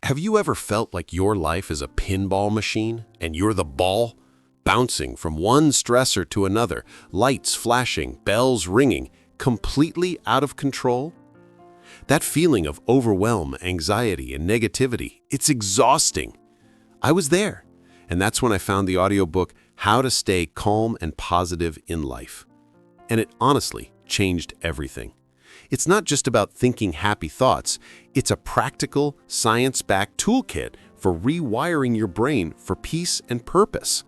Have you ever felt like your life is a pinball machine and you're the ball? Bouncing from one stressor to another, lights flashing, bells ringing, completely out of control? That feeling of overwhelm, anxiety, and negativity, it's exhausting. I was there, and that's when I found the audiobook, How to Stay Calm and Positive in Life. And it honestly changed everything. It's not just about thinking happy thoughts, it's a practical, science-backed toolkit for rewiring your brain for peace and purpose.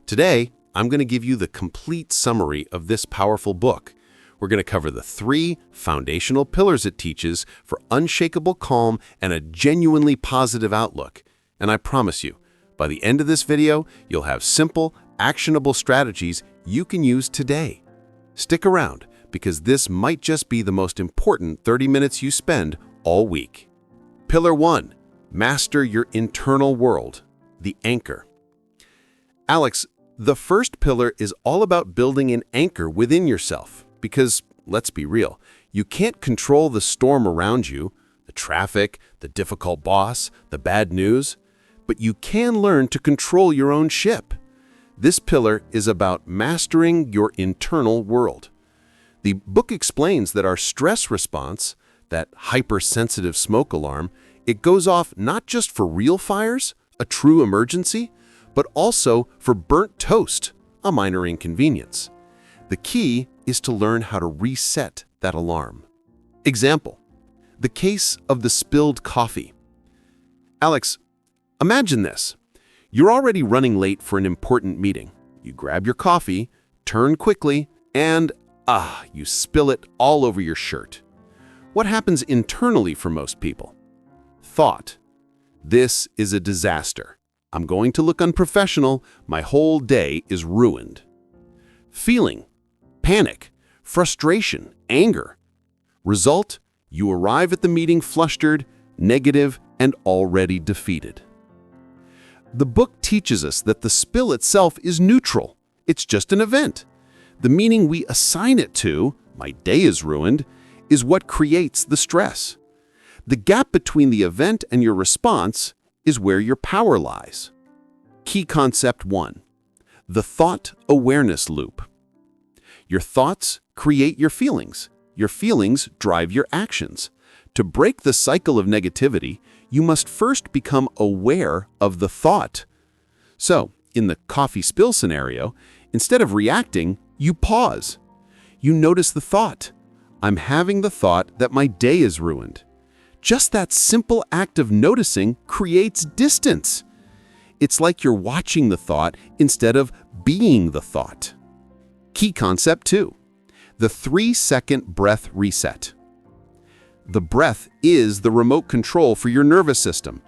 Today, I'm going to give you the complete summary of this powerful book. We're going to cover the 3 foundational pillars it teaches for unshakable calm and a genuinely positive outlook. And I promise you, by the end of this video, you'll have simple, actionable strategies you can use today. Stick around, because this might just be the most important 30 minutes you spend all week. Pillar 1. Master your internal world, the anchor. Alex, the first pillar is all about building an anchor within yourself, because, let's be real, you can't control the storm around you, the traffic, the difficult boss, the bad news, but you can learn to control your own ship. This pillar is about mastering your internal world. The book explains that our stress response, that hypersensitive smoke alarm, it goes off not just for real fires, a true emergency, but also for burnt toast, a minor inconvenience. The key is to learn how to reset that alarm. Example, the case of the spilled coffee. Alex, imagine this. You're already running late for an important meeting. You grab your coffee, turn quickly, and you spill it all over your shirt. What happens internally for most people? Thought. This is a disaster. I'm going to look unprofessional. My whole day is ruined. Feeling. Panic, frustration, anger. Result, you arrive at the meeting flustered, negative, and already defeated. The book teaches us that the spill itself is neutral. It's just an event. The meaning we assign it to, my day is ruined, is what creates the stress. The gap between the event and your response is where your power lies. Key concept 1. The thought awareness loop. Your thoughts create your feelings. Your feelings drive your actions. To break the cycle of negativity, you must first become aware of the thought. So, in the coffee spill scenario, instead of reacting, you pause. You notice the thought. I'm having the thought that my day is ruined. Just that simple act of noticing creates distance. It's like you're watching the thought instead of being the thought. Key concept 2. The 3-second breath reset. The breath is the remote control for your nervous system.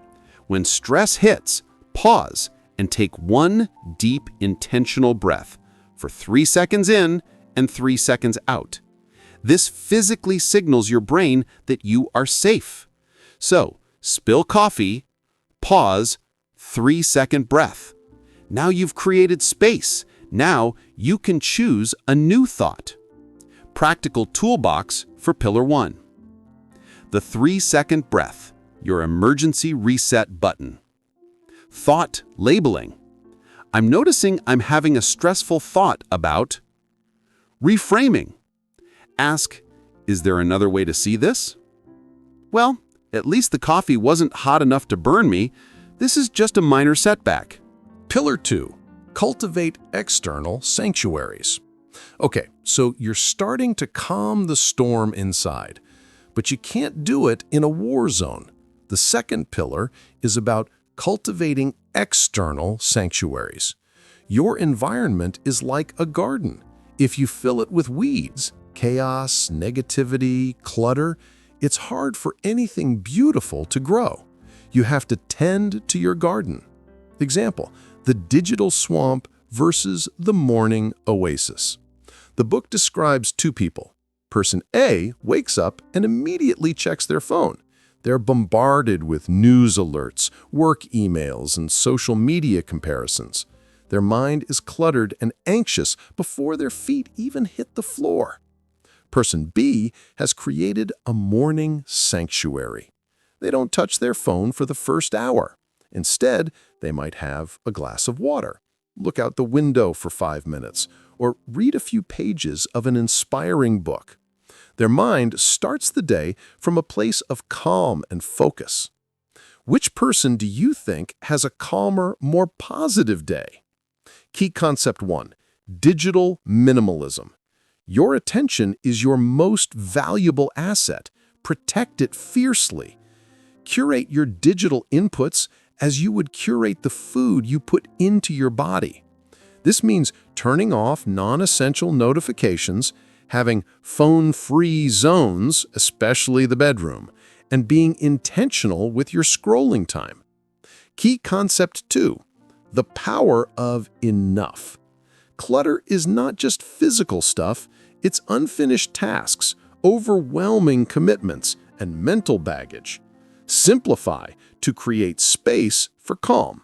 When stress hits, pause and take one deep, intentional breath for 3 seconds in and 3 seconds out. This physically signals your brain that you are safe. So, spill coffee, pause, 3-second breath. Now you've created space. Now you can choose a new thought. Practical toolbox for Pillar 1. The 3-second breath, your emergency reset button. Thought labeling. I'm noticing I'm having a stressful thought about. Reframing. Ask, is there another way to see this? Well, at least the coffee wasn't hot enough to burn me. This is just a minor setback. Pillar 2. Cultivate external sanctuaries. Okay, so you're starting to calm the storm inside, but you can't do it in a war zone. The second pillar is about cultivating external sanctuaries. Your environment is like a garden. If you fill it with weeds, chaos, negativity, clutter, it's hard for anything beautiful to grow. You have to tend to your garden. Example, the digital swamp versus the morning oasis. The book describes 2 people. Person A wakes up and immediately checks their phone. They're bombarded with news alerts, work emails, and social media comparisons. Their mind is cluttered and anxious before their feet even hit the floor. Person B has created a morning sanctuary. they don't touch their phone for the first hour. Instead, they might have a glass of water, look out the window for 5 minutes, or read a few pages of an inspiring book. Their mind starts the day from a place of calm and focus. Which person do you think has a calmer, more positive day? Key concept 1, digital minimalism. Your attention is your most valuable asset. Protect it fiercely. Curate your digital inputs as you would curate the food you put into your body. This means turning off non-essential notifications, having phone-free zones, especially the bedroom, and being intentional with your scrolling time. Key concept 2, the power of enough. Clutter is not just physical stuff, it's unfinished tasks, overwhelming commitments, and mental baggage. Simplify to create space for calm.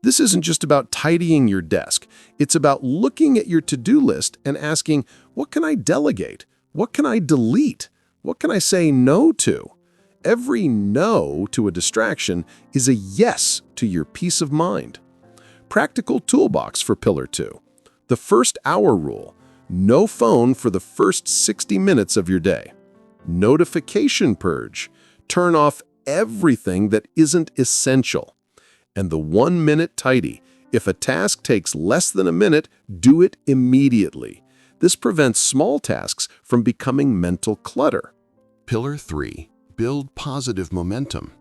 This isn't just about tidying your desk. It's about looking at your to-do list and asking, what can I delegate? What can I delete? What can I say no to? Every no to a distraction is a yes to your peace of mind. Practical toolbox for Pillar 2. The first hour rule. No phone for the first 60 minutes of your day. Notification purge. Turn off everything that isn't essential. And the 1-minute tidy. If a task takes less than a minute, do it immediately. This prevents small tasks from becoming mental clutter. Pillar 3. Build positive momentum.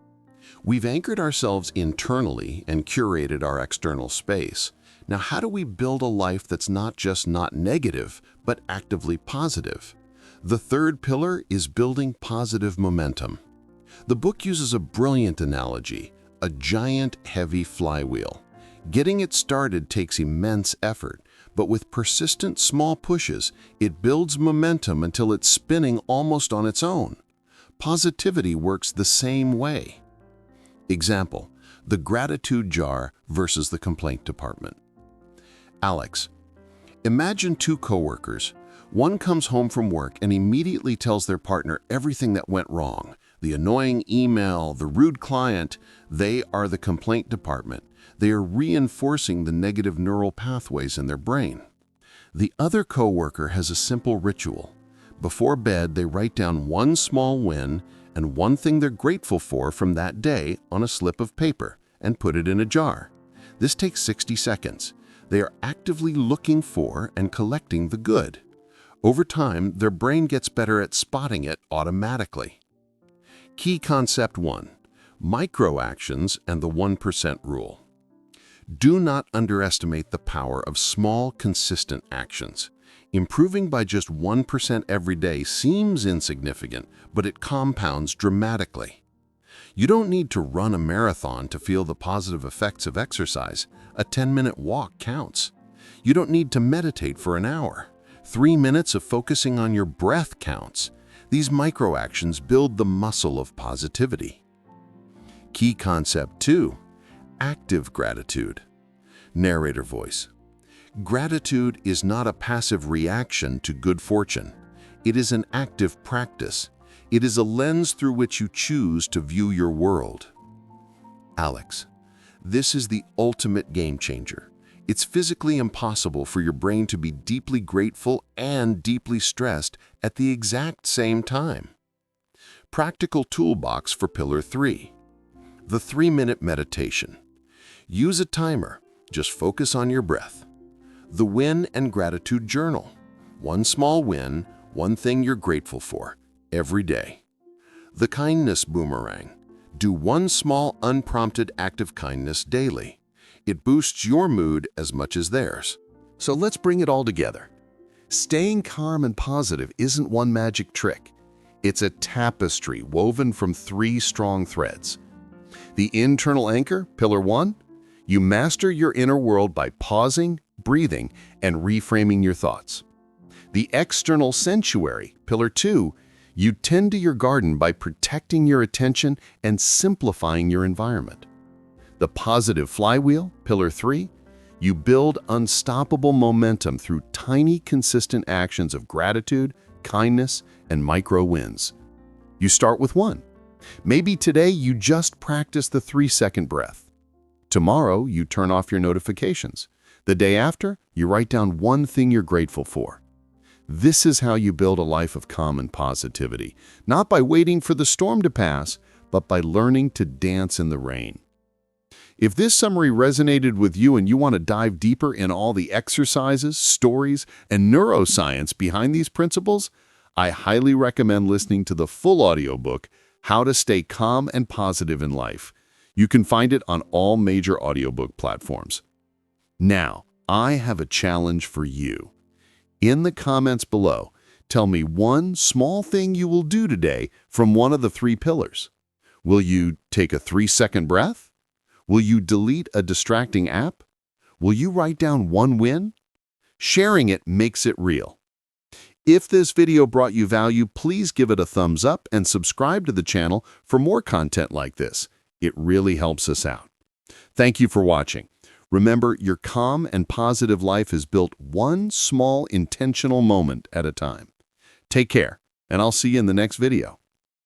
We've anchored ourselves internally and curated our external space. Now, how do we build a life that's not just not negative, but actively positive? The third pillar is building positive momentum. The book uses a brilliant analogy, a giant, heavy flywheel. Getting it started takes immense effort, but with persistent small pushes, it builds momentum until it's spinning almost on its own. Positivity works the same way. Example, the gratitude jar versus the complaint department. Alex, imagine 2 coworkers. One comes home from work and immediately tells their partner everything that went wrong. The annoying email, the rude client, they are the complaint department. They are reinforcing the negative neural pathways in their brain. The other coworker has a simple ritual. Before bed, they write down one small win and one thing they're grateful for from that day on a slip of paper and put it in a jar. This takes 60 seconds. They are actively looking for and collecting the good. Over time, their brain gets better at spotting it automatically. Key concept 1, micro-actions and the 1% rule. Do not underestimate the power of small, consistent actions. Improving by just 1% every day seems insignificant, but it compounds dramatically. You don't need to run a marathon to feel the positive effects of exercise. A 10-minute walk counts. You don't need to meditate for an hour. 3 minutes of focusing on your breath counts. These micro-actions build the muscle of positivity. Key concept 2, active gratitude. Narrator voice. Gratitude is not a passive reaction to good fortune. It is an active practice. It is a lens through which you choose to view your world. Alex, this is the ultimate game changer. It's physically impossible for your brain to be deeply grateful and deeply stressed at the exact same time. Practical toolbox for Pillar 3. The 3-minute meditation. Use a timer. Just focus on your breath. The win and gratitude journal. One small win, one thing you're grateful for, every day. The kindness boomerang. Do one small unprompted act of kindness daily. It boosts your mood as much as theirs. So let's bring it all together. Staying calm and positive isn't one magic trick. It's a tapestry woven from 3 strong threads. The internal anchor, Pillar 1, you master your inner world by pausing, breathing, and reframing your thoughts. The external sanctuary, Pillar 2, you tend to your garden by protecting your attention and simplifying your environment. The positive flywheel, Pillar 3, you build unstoppable momentum through tiny, consistent actions of gratitude, kindness, and micro wins. You start with 1, Maybe today you just practice the 3-second breath. Tomorrow you turn off your notifications. The day after, you write down one thing you're grateful for. This is how you build a life of calm and positivity, not by waiting for the storm to pass, but by learning to dance in the rain. If this summary resonated with you and you want to dive deeper in all the exercises, stories, and neuroscience behind these principles, I highly recommend listening to the full audiobook, How to Stay Calm and Positive in Life. You can find it on all major audiobook platforms. Now, I have a challenge for you. In the comments below, tell me one small thing you will do today from one of the 3 pillars. Will you take a 3-second breath? Will you delete a distracting app? Will you write down one win? Sharing it makes it real. If this video brought you value, please give it a thumbs up and subscribe to the channel for more content like this. It really helps us out. Thank you for watching. Remember, your calm and positive life is built one small intentional moment at a time. Take care, and I'll see you in the next video.